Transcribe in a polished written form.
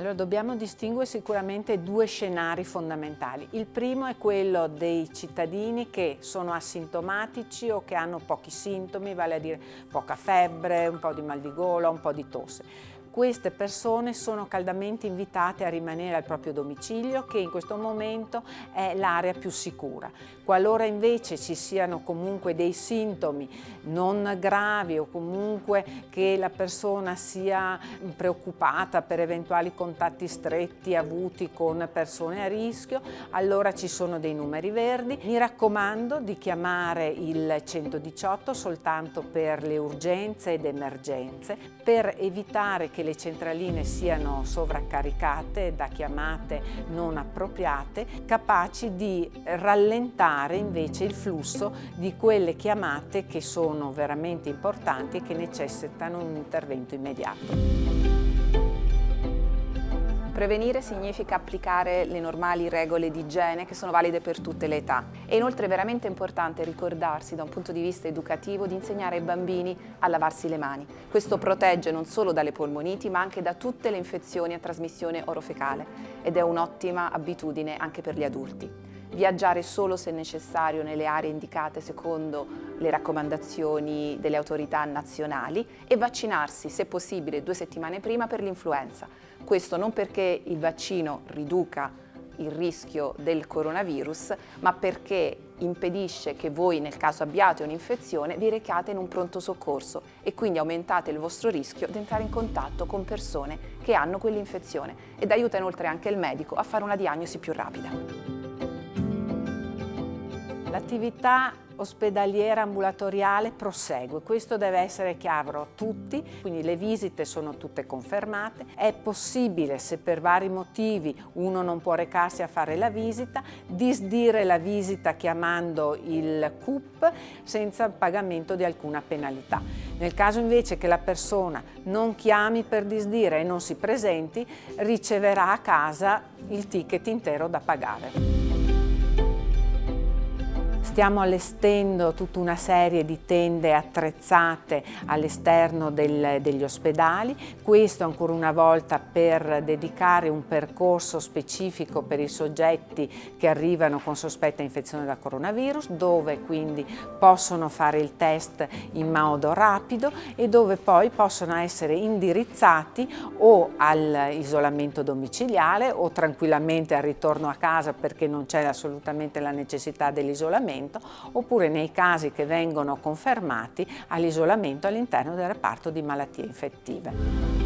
Allora, dobbiamo distinguere sicuramente due scenari fondamentali. Il primo è quello dei cittadini che sono asintomatici o che hanno pochi sintomi, vale a dire poca febbre, un po' di mal di gola, un po' di tosse. Queste persone sono caldamente invitate a rimanere al proprio domicilio, che in questo momento è l'area più sicura. Qualora invece ci siano comunque dei sintomi non gravi o comunque che la persona sia preoccupata per eventuali contatti stretti avuti con persone a rischio, allora ci sono dei numeri verdi. Mi raccomando di chiamare il 118 soltanto per le urgenze ed emergenze, per evitare che le centraline siano sovraccaricate da chiamate non appropriate, capaci di rallentare invece il flusso di quelle chiamate che sono veramente importanti e che necessitano un intervento immediato. Prevenire significa applicare le normali regole di igiene che sono valide per tutte le età. E inoltre è veramente importante ricordarsi da un punto di vista educativo di insegnare ai bambini a lavarsi le mani. Questo protegge non solo dalle polmoniti ma anche da tutte le infezioni a trasmissione orofecale ed è un'ottima abitudine anche per gli adulti. Viaggiare solo se necessario nelle aree indicate secondo le raccomandazioni delle autorità nazionali e vaccinarsi se possibile 2 settimane prima per l'influenza. Questo non perché il vaccino riduca il rischio del coronavirus, ma perché impedisce che voi, nel caso abbiate un'infezione, vi rechiate in un pronto soccorso e quindi aumentate il vostro rischio di entrare in contatto con persone che hanno quell'infezione ed aiuta inoltre anche il medico a fare una diagnosi più rapida. L'attività ospedaliera ambulatoriale prosegue, questo deve essere chiaro a tutti, quindi le visite sono tutte confermate. È possibile, se per vari motivi uno non può recarsi a fare la visita, disdire la visita chiamando il CUP senza pagamento di alcuna penalità. Nel caso invece che la persona non chiami per disdire e non si presenti, riceverà a casa il ticket intero da pagare. Stiamo allestendo tutta una serie di tende attrezzate all'esterno degli ospedali, questo ancora una volta per dedicare un percorso specifico per i soggetti che arrivano con sospetta infezione da coronavirus, dove quindi possono fare il test in modo rapido e dove poi possono essere indirizzati o all'isolamento domiciliare o tranquillamente al ritorno a casa perché non c'è assolutamente la necessità dell'isolamento, oppure nei casi che vengono confermati all'isolamento all'interno del reparto di malattie infettive.